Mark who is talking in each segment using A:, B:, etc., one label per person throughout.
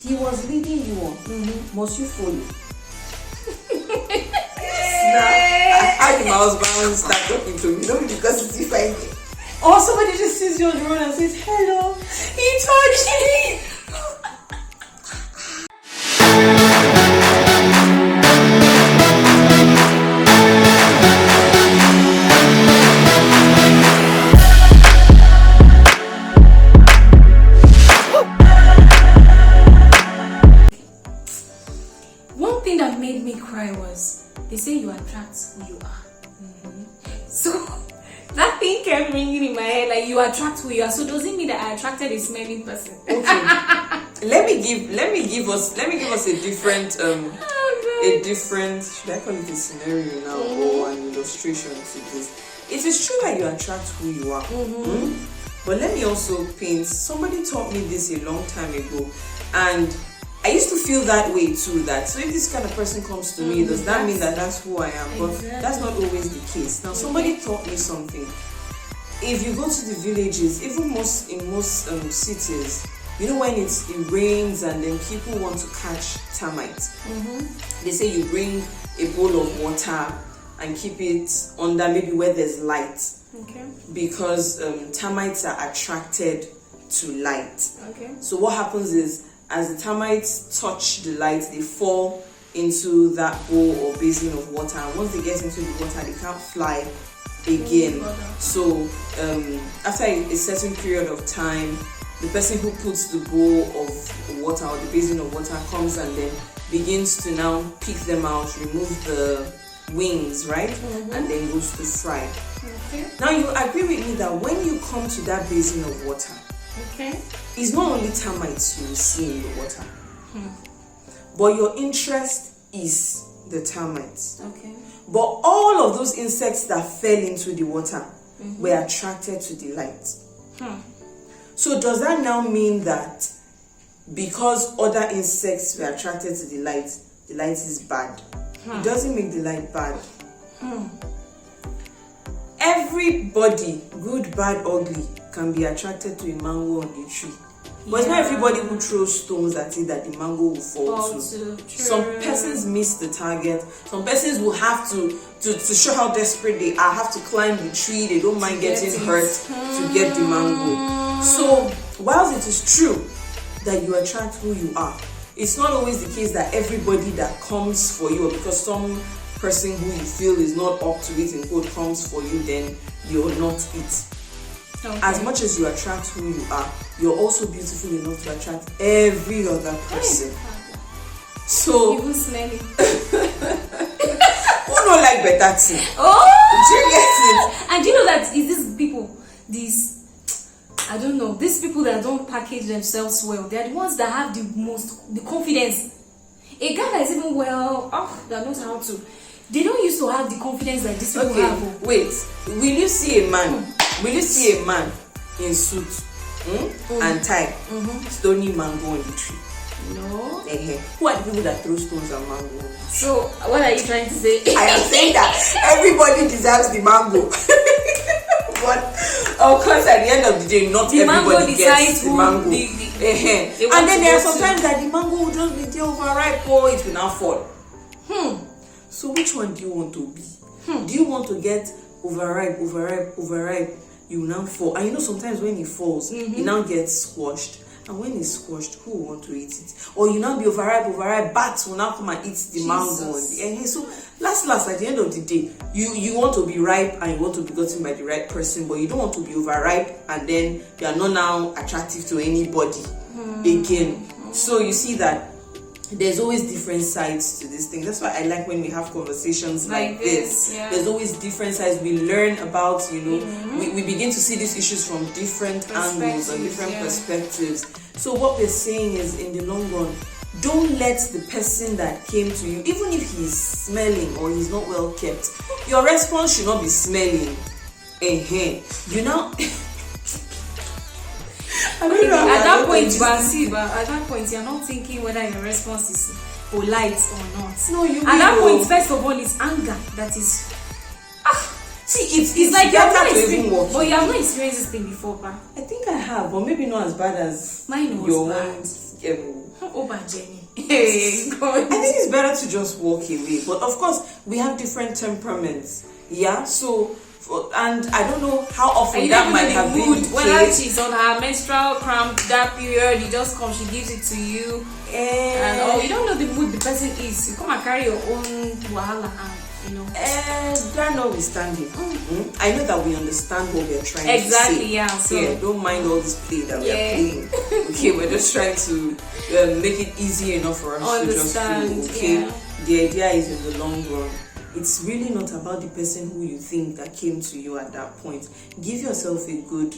A: he was leading you on. Must you follow?
B: How did my husband start talking to me? Not because it's different.
A: Or somebody just sees you on the road and says, hello, he touched me.
C: One thing that made me cry was they say you attract who you are. So that thing kept ringing in my head, like you attract who you are. So does it mean that I attracted a smelling person?
B: Okay. let me give us a different should I call it a scenario now or an illustration to this? It is true that you attract who you are. But let me also paint. Somebody taught me this a long time ago, and I used to feel that way too, that so if this kind of person comes to me, does that mean that that's who I am? But that's not always the case. Now, somebody taught me something. If you go to the villages, even in most cities, you know when it rains and then people want to catch termites, they say you bring a bowl of water and keep it under maybe where there's light.
C: Okay.
B: Because termites are attracted to light.
C: Okay.
B: So what happens is, as the termites touch the light, they fall into that bowl or basin of water, and once they get into the water, they can't fly again. So after a certain period of time, the person who puts the bowl of water or the basin of water comes and then begins to now pick them out, remove the wings, right? And then goes to fry.
C: Okay.
B: Now you agree with me that when you come to that basin of water,
C: Okay.
B: it's not only termites you will see in the water, but your interest is the termites.
C: Okay.
B: But all of those insects that fell into the water were attracted to the light. So does that now mean that because other insects were attracted to the light is bad? It doesn't make the light bad. Everybody, good, bad, ugly, can be attracted to a mango on the tree. But it's not everybody who throws stones at it that the mango will fall to. Some persons miss the target. Some persons will have to show how desperate they are, have to climb the tree. They don't mind getting hurt to get the mango. So, whilst it is true that you attract who you are, it's not always the case that everybody that comes for you, or because some person who you feel is not up to it in quote comes for you, then you're not it.
C: Okay.
B: As much as you attract who you are, you're also beautiful enough to attract every other person. So
C: even smelling.
B: who don't like better thing?
C: Oh,
B: Do you get it?
C: and do you know that is these people, I don't know, these people that don't package themselves well, they're the ones that have the confidence. A guy that is even that knows how to. They don't used to have the confidence that these people have.
B: Wait. Will you see a man? Will you see a man in suit and tie, stoning mango on the tree?
C: No.
B: Who are the people that throw stones at mango?
C: So what are you trying to say?
B: I am saying that everybody deserves the mango. But of course, at the end of the day, not
C: the
B: everybody gets the mango.
C: And
B: And then there are sometimes that the mango will just be there overripe or it will not fall. So which one do you want to be? Do you want to get overripe? You will now fall. And you know sometimes when it falls, it now gets squashed. And when it's squashed, who will want to eat it? Or you now be overripe, bats will now come and eat the mango. So last, at the end of the day, you want to be ripe and you want to be gotten by the right person, but you don't want to be overripe and then you are not now attractive to anybody again. So you see that there's always different sides to this thing. That's why I like when we have conversations like this. There's always different sides. We learn about, we begin to see these issues from different angles and different perspectives. So what we're saying is, in the long run, don't let the person that came to you, even if he's smelling or he's not well kept, your response should not be smelling. You know.
C: At that point, you're not thinking whether your response is polite or not.
B: No, you.
C: At that point, first of all, it's anger that is.
B: See, it's like you're not experienced,
C: but you have not experienced this thing before, pa.
B: I think I have, but maybe not as bad as
C: mine was
B: your
C: bad.
B: own.
C: Oh, my Jenny. Hey, God.
B: I think it's better to just walk away. But of course, we have different temperaments. Yeah, so and I don't know how often that might have been the
C: whether
B: case.
C: she's on her menstrual cramp that period, you just come, she gives it to you, and you don't know the mood the person is. You come and carry your own wahala, and you know.
B: That notwithstanding, I know that we understand what we're trying to say.
C: Exactly, yeah. So
B: Don't mind all this play that we're playing. Okay, we're just trying to make it easy enough for us to just feel okay.
C: Yeah.
B: The idea is in the long run. It's really not about the person who you think that came to you at that point. Give yourself a good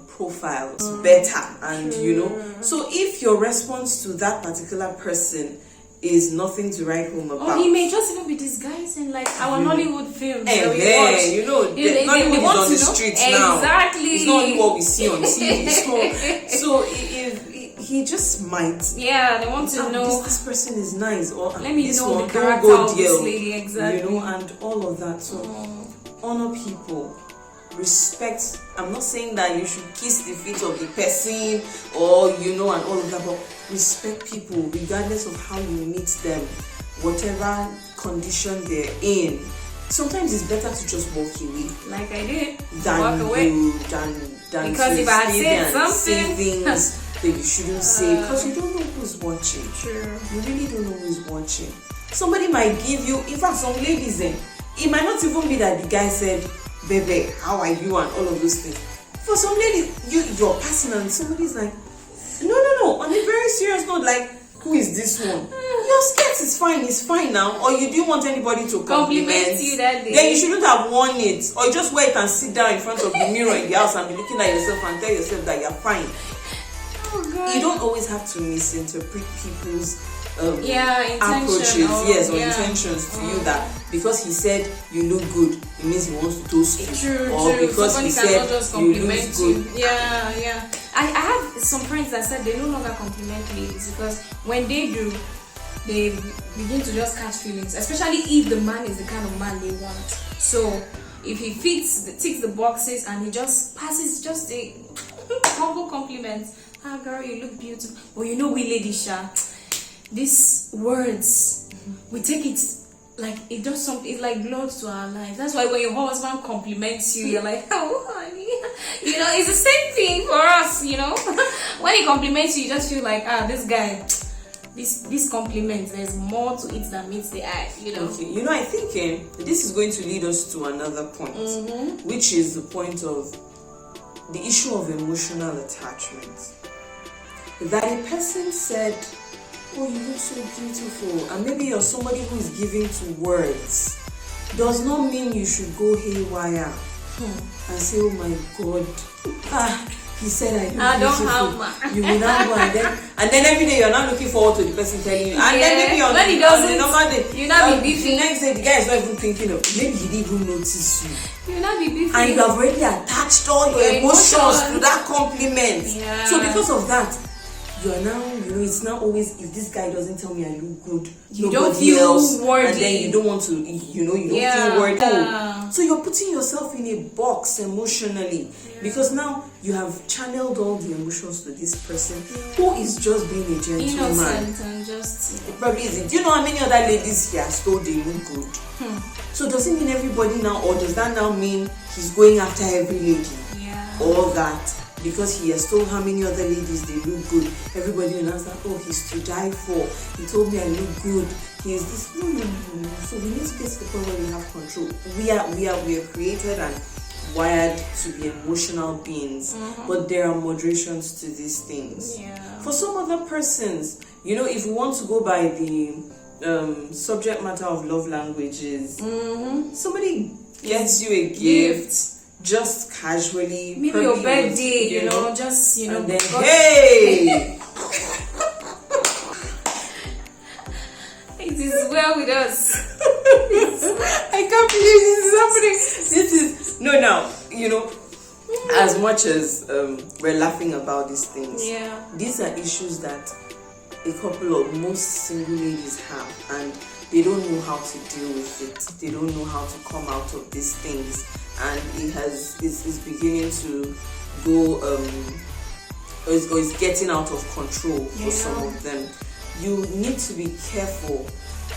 B: profile, better, and you know. So if your response to that particular person is nothing to write home about,
C: or he may just even be disguising like our Nollywood films.
B: You know, Nollywood is on the streets now.
C: Exactly.
B: It's not only what we see on TV. So if he just might.
C: Yeah, they want to know.
B: This person is nice, or
C: let me
B: this
C: know
B: one,
C: the
B: don't
C: character
B: go
C: of this
B: deal,
C: lady. Exactly.
B: You know, and all of that. So honor people. Respect. I'm not saying that you should kiss the feet of the person or you know and all of that, but respect people regardless of how you meet them, whatever condition they're in. Sometimes it's better to just walk away,
C: like I did,
B: than
C: walk away.
B: Than
C: because
B: to
C: if I
B: stay
C: had
B: there
C: said
B: and say
C: something
B: things that you shouldn't say, because you don't know who's watching.
C: True.
B: You really don't know who's watching. Somebody might give you, in fact, some ladies, it might not even be that the guy said, "Baby, how are you?" and all of those things. For some ladies, you're passing and somebody's like, no, on a very serious note, like, who is this one? Your skirt is fine, it's fine now. Or you didn't want anybody to compliment
C: you that day.
B: Then you shouldn't have worn it. Or you just wear it and sit down in front of the mirror in the house and be looking at yourself and tell yourself that you're fine.
C: Oh, God.
B: You don't always have to misinterpret people's approaches, or intentions to you, that because he said you look good, it means he wants to toast you.
C: True.
B: Because
C: somebody
B: he
C: cannot
B: said
C: just
B: you
C: compliment
B: look good.
C: Yeah. I have some friends that said they no longer compliment ladies because when they do, they begin to just catch feelings, especially if the man is the kind of man they want. So if he ticks the boxes and he just passes just a humble compliment, "Ah, girl, you look beautiful." But you know, we ladies, these words, we take it like it does something. It's like blood to our life. That's why when your husband compliments you, you're like, "Oh, honey," you know. It's the same thing for us, you know. When he compliments you, you just feel like, this guy, this compliment, there's more to it than meets the eye, you know.
B: Okay. You know, I think this is going to lead us to another point, which is the point of the issue of emotional attachment. That a person said, "Oh, you look so beautiful," and maybe you're somebody who is giving to words, does not mean you should go haywire and say, "Oh my God, he said I look beautiful." You will now go and then every day you're not looking forward to the person telling you, and then maybe on the normal day,
C: you not be beefing.
B: The next day the guy is not even thinking of, maybe he didn't even notice you.
C: You not be beefing.
B: And you have already attached all your emotions to that compliment.
C: Yeah.
B: So because of that, you are now, it's not always, if this guy doesn't tell me I look good,
C: you
B: nobody
C: don't feel
B: else,
C: worthy.
B: and then you don't want to, you don't feel worthy. So you're putting yourself in a box emotionally, because now you have channeled all the emotions to this person who is just being a gentleman.
C: Innocent and just...
B: It probably isn't. Do you know how many other ladies he has told they look good? So does it mean everybody now, or does that now mean he's going after every lady?
C: Yeah.
B: Or that because he has told how many other ladies they look good, everybody will now say, "Oh, he's to die for. He told me I look good. He is this." No. So we need to get to the point where we have control. We are created and wired to be emotional beings, but there are moderations to these things.
C: Yeah.
B: For some other persons, if we want to go by the subject matter of love languages, somebody gets you a gift. Just casually,
C: maybe your birthday, just
B: and then hey,
C: it is well with us.
B: I can't believe this is happening. Now, as much as we're laughing about these things, these are issues that a couple of most single ladies have, and they don't know how to deal with it. They don't know how to come out of these things. And it's beginning to go is getting out of control for
C: Yeah.
B: some of them. You need to be careful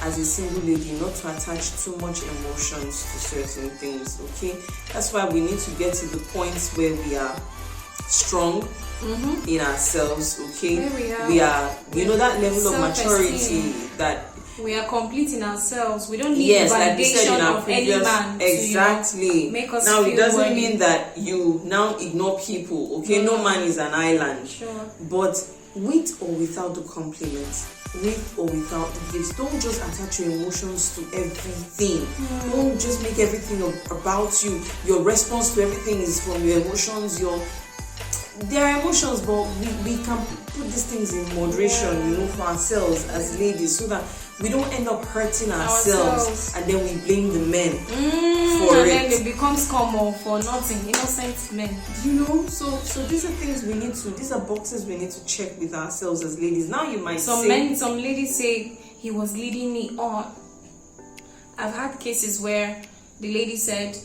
B: as a single lady not to attach too much emotions to certain things, okay? That's why we need to get to the points where we are strong in ourselves, okay?
C: Where
B: we are you know, that level of maturity
C: self-esteem.
B: that
C: We are complete in ourselves. We don't need
B: yes,
C: the
B: like we said
C: validation
B: in our
C: of any
B: previous
C: man
B: exactly.
C: to, make us
B: now
C: feel
B: it doesn't
C: worthy.
B: mean that you now ignore people, okay? No man is an island.
C: Sure.
B: But with or without the compliments, with or without the gifts, don't just attach your emotions to everything. Don't just make everything about you. Your response to everything is from your emotions. There are emotions, but we can put these things in moderation, you know, for ourselves as ladies, so that we don't end up hurting ourselves and then we blame the men for
C: and
B: it.
C: then it becomes common for nothing. Innocent men.
B: You know, so these are things these are boxes we need to check with ourselves as ladies. Now you might
C: Some
B: say,
C: ladies say he was leading me on. I've had cases where the lady said,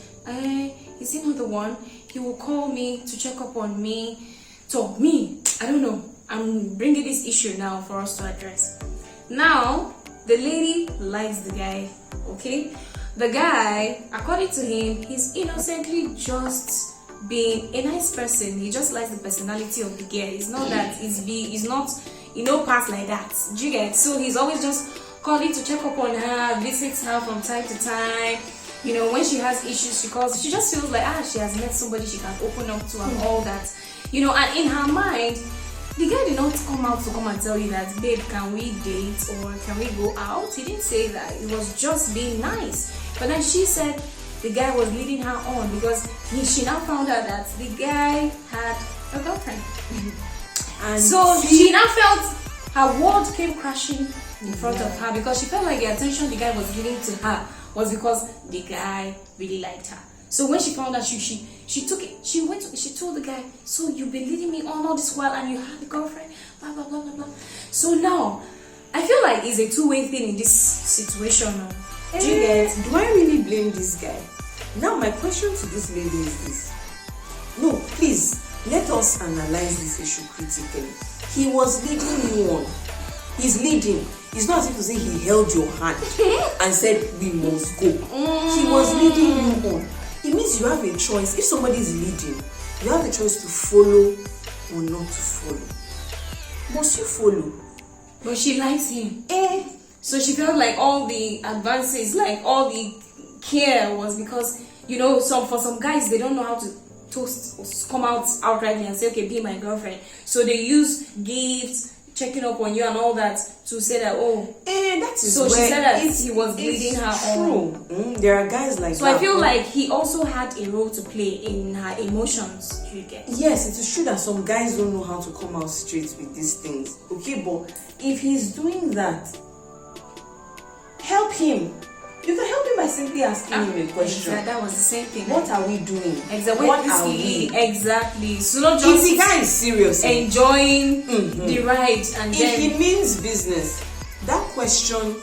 C: is he not the one? He will call me to check up on me. So me, I don't know. I'm bringing this issue now for us to address. Now, the lady likes the guy, okay? The guy, according to him, he's innocently just being a nice person. He just likes the personality of the girl. It's not that he's not, past like that. Do you get? So he's always just calling to check up on her, visits her from time to time. You know, when she has issues, she calls. She just feels like she has met somebody she can open up to and all that. You know, and in her mind, the guy did not come out to come and tell you that, babe, can we date or can we go out? He didn't say that. It was just being nice. But then she said the guy was leading her on because she now found out that the guy had a girlfriend. And so she now felt her world came crashing in front of her because she felt like the attention the guy was giving to her was because the guy really liked her. So when she found out, she took it. She told the guy, so you've been leading me on all this while and you have a girlfriend, blah blah blah blah blah. So now I feel like it's a two-way thing in this situation.
B: Do you get? Do I really blame this guy? Now my question to this lady is this. No, please let us analyze this issue critically. He was leading you on. He's leading. It's not as if to say he held your hand and said we must go. He was leading you on. It means you have a choice. If somebody is leading, you have a choice to follow or not to follow. Must you follow?
C: But she likes him. So she felt like all the advances, like all the care was because, for some guys, they don't know how to come out outrightly and say, okay, be my girlfriend. So they use gifts, checking up on you and all that to say that,
B: that is
C: so she said that he was leading her on.
B: There are guys like
C: so
B: that.
C: I feel like he also had a role to play in her emotions. You get?
B: Yes, it is true that some guys don't know how to come out straight with these things. Okay, but if he's doing that, help him. You can help him by simply asking him a question.
C: Exactly, that was the same thing.
B: What are we doing?
C: Exactly.
B: What are we?
C: Exactly. So not
B: If
C: just
B: the guy is serious,
C: enjoying the ride, and
B: if
C: then
B: he means business, that question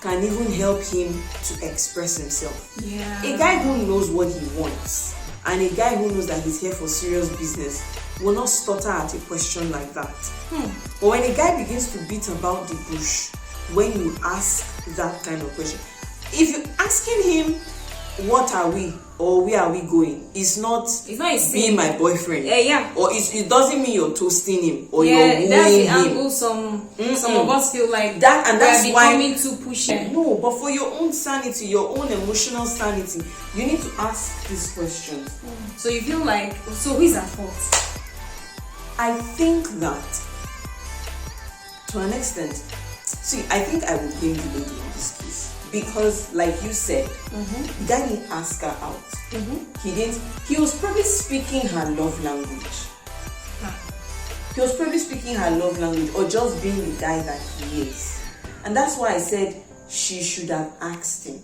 B: can even help him to express himself.
C: Yeah.
B: A guy who knows what he wants and a guy who knows that he's here for serious business will not stutter at a question like that. But when a guy begins to beat about the bush, when you ask that kind of question, if you're asking him, what are we or where are we going, it's not be my boyfriend.
C: Yeah.
B: Or it doesn't mean you're toasting him or you're wooing
C: that's the
B: him.
C: angle some of us feel like
B: That, and that's
C: we are
B: why
C: becoming too pushy.
B: No, but for your own sanity, your own emotional sanity, you need to ask these questions.
C: So you feel like, so who is at fault?
B: I think that to an extent, I think I would blame the lady in this case. Because like you said, the guy didn't ask her out. He was probably speaking her love language. He was probably speaking her love language or just being the guy that he is. And that's why I said she should have asked him.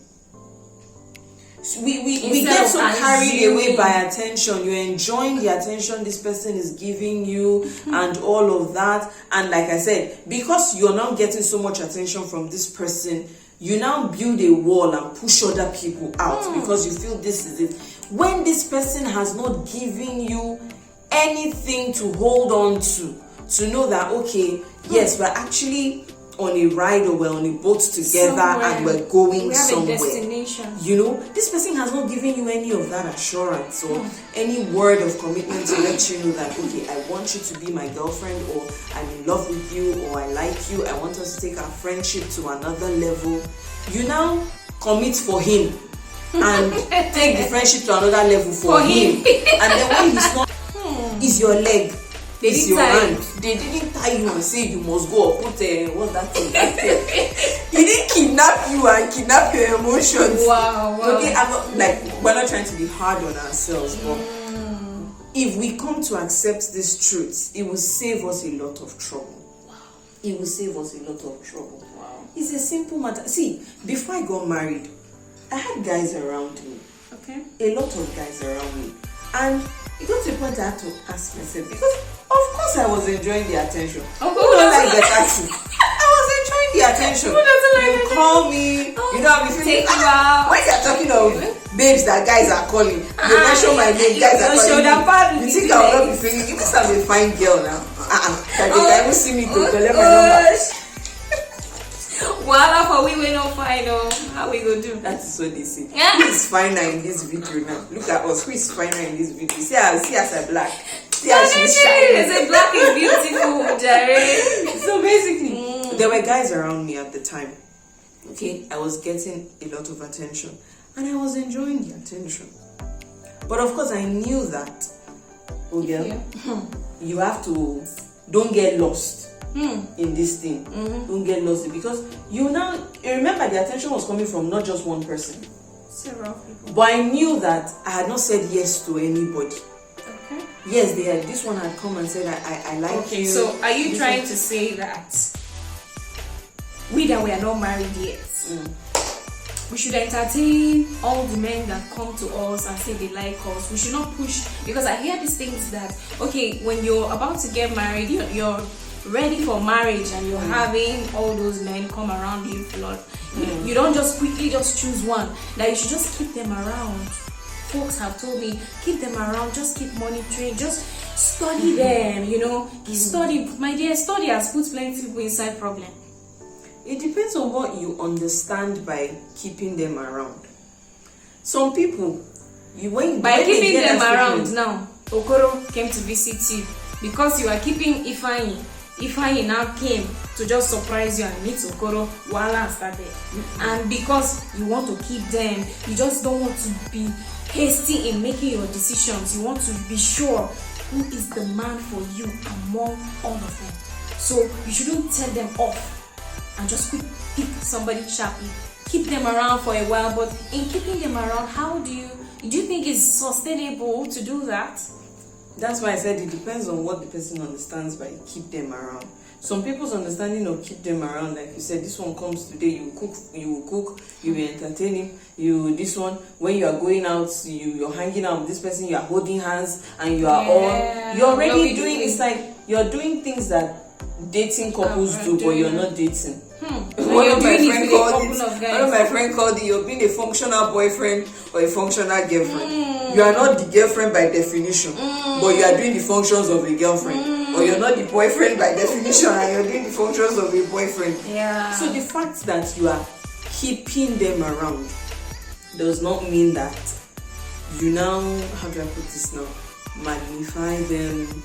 B: We get so carried away by attention. You're enjoying the attention this person is giving you and all of that. And like I said, because you're not getting so much attention from this person, you now build a wall and push other people out because you feel this is it. When this person has not given you anything to hold on to know that, okay, yes, we're actually on a ride or we're on a boat together and we're going somewhere.
C: A destination.
B: You know, this person has not given you any of that assurance or any word of commitment to let you know that, okay, I want you to be my girlfriend, or I'm in love with you, or I like you, I want us to take our friendship to another level. You now commit for him and take the friendship to another level for him. And then when he's not, is your leg.
C: They
B: It's
C: didn't
B: your
C: tie
B: hand. They didn't tie you and say you must go or put what's that thing? He didn't kidnap you and kidnap your emotions.
C: Wow.
B: Okay, I'm not like, we're not trying to be hard on ourselves, but if we come to accept these truths, it will save us a lot of trouble. It will save us a lot of trouble.
C: Wow.
B: It's a simple matter. See, before I got married, I had guys around me.
C: Okay.
B: A lot of guys around me. And it got to a point I had to ask myself, because of course I was enjoying the attention.
C: Oh,
B: who don't like the taxi? I was enjoying the attention.
C: Who doesn't like
B: You
C: it?
B: call me, you know, I'm
C: Take you out.
B: when you're talking of babes that guys are calling, they mention my name, guys are calling me. You think I will not be feeling? You think I'm a fine girl now? That they can even see me to collect my number.
C: Voila for we will not find how we go do.
B: That is what they say.
C: Yeah.
B: Who is finer in this video now? Look at us. Who is finer in this video? See us a black. See how she's shining.
C: They say black is beautiful, Jerry.
B: So basically, there were guys around me at the time. Okay, I was getting a lot of attention, and I was enjoying the attention. But of course, I knew that. Oh girl, you have to. Don't get lost. In this thing, don't get lost, because you now remember the attention was coming from not just one person,
C: Several people.
B: but I knew that I had not said yes to anybody.
C: Okay.
B: Yes, they had. This one had come and said, I like you.
C: So are you
B: This
C: trying
B: one-
C: to say that we that we are not married yet, we should entertain all the men that come to us and say they like us? We should not push, because I hear these things that, okay, when you're about to get married, you're ready for marriage and you're having all those men come around you flood. You don't just quickly just choose one, that you should just keep them around. Folks have told me, keep them around, just keep monitoring, just study them, you know. Study, my dear, study has put plenty people inside problem.
B: It depends on what you understand by keeping them around. Some people,
C: By keeping them around now, Okoro came to visit you because you are keeping Ifeanyi. Ifeanyi now came to just surprise you and meet Okoro. Wahala started. And because you want to keep them, you just don't want to be hasty in making your decisions. You want to be sure who is the man for you among all of them. So you shouldn't tell them off and just pick somebody sharply. Keep them around for a while, but in keeping them around, do you think it's sustainable to do that?
B: That's why I said it depends on what the person understands by keep them around. Some people's understanding of keep them around, like you said, this one comes today, you will cook, you will entertain him. This one, when you are going out, you're hanging out with this person, you are holding hands, and you are you're already doing. It's like you're doing things that dating couples do, but you're not dating. One of my friends called it, you're being a functional boyfriend or a functional girlfriend. You are not the girlfriend by definition, but you are doing the functions of a girlfriend. Or you're not the boyfriend by definition and you're doing the functions of a boyfriend.
C: Yeah.
B: So the fact that you are keeping them around does not mean that you now, how do I put this now, magnify them,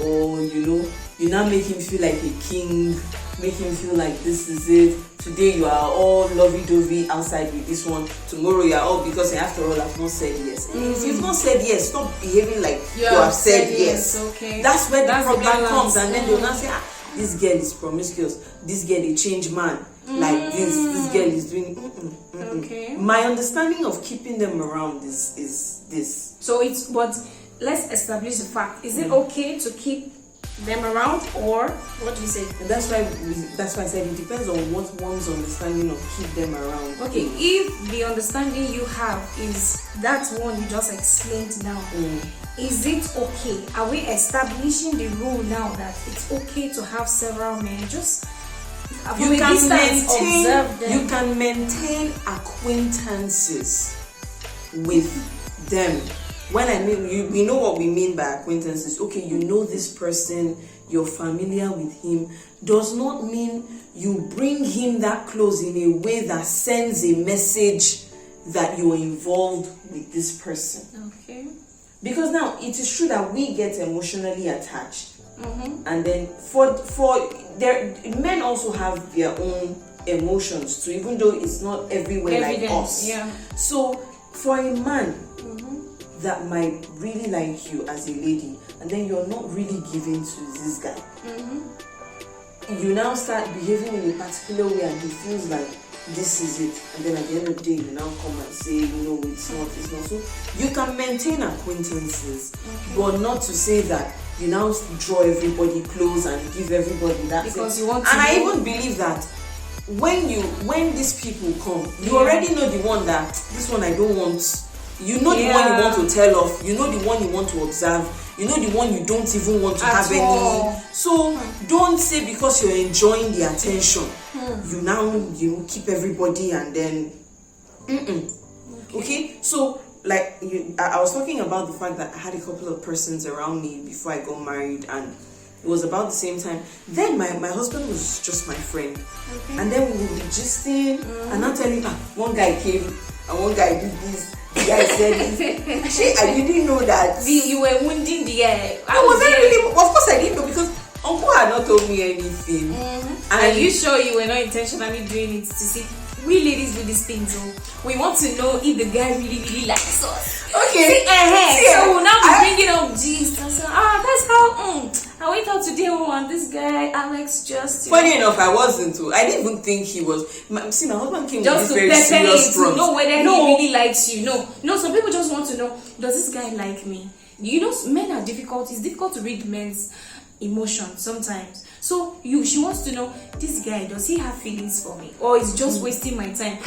B: or you now make him feel like a king, make him feel like this is it. Today you are all lovey-dovey outside with this one, tomorrow you are all, because after all I've not said yes. If you've not said yes, stop behaving like you have said yes.
C: Okay.
B: That's where the problem
C: the
B: comes, and then they'll not say, this girl is promiscuous, this girl a change man, like this girl is doing
C: Okay.
B: My understanding of keeping them around is this.
C: So it's, but let's establish the fact. Is it okay to keep them around, or what do you say?
B: And that's why I said it depends on what one's understanding of keep them around.
C: Okay, if the understanding you have is that one you just explained now, is it okay? Are we establishing the rule now that it's okay to have several men? Just from a distance, observe them.
B: You can maintain acquaintances with them when I mean you, we know what we mean by acquaintances. Okay, you know this person, you're familiar with him, does not mean you bring him that close in a way that sends a message that you're involved with this person.
C: Okay.
B: Because now it is true that we get emotionally attached, and then for there, men also have their own emotions too, even though it's not everywhere like us.
C: Yeah.
B: So for a man that might really like you as a lady, and then you're not really giving to this guy, you now start behaving in a particular way, and he feels like this is it, and then at the end of the day you now come and say, no, it's not. So you can maintain acquaintances, but not to say that you now draw everybody close and give everybody that
C: because
B: thing.
C: you want to
B: and
C: know.
B: I even believe that when these people come, you already know the one that this one I don't want. You know the one you want to tell off, you know the one you want to observe, you know the one you don't even want to have any. So don't say because you're enjoying the attention, you now keep everybody and then okay. So like I was talking about the fact that I had a couple of persons around me before I got married, and it was about the same time. Then my husband was just my friend, and then we would be gisting and not telling one guy came and one guy did this. The guy said this. Actually, I didn't know that.
C: You were wounding the guy.
B: I wasn't really. Of course, I didn't know because Uncle had not told me anything.
C: And are you sure you were not intentionally doing it to see? We ladies do these things, we want to know if the guy really likes us.
B: Okay.
C: So we'll now be bringing up gist and say, that's how I went out today and this guy Alex just.
B: Funny enough, I wasn't too. I didn't even think he was. See, my husband came
C: just
B: with
C: to
B: this very
C: prepare
B: serious
C: him to know whether he really likes you. No. Some people just want to know, does this guy like me? You know, men are difficult. It's difficult to read men's emotions sometimes. So she wants to know, this guy, does he have feelings for me, or is just wasting my time?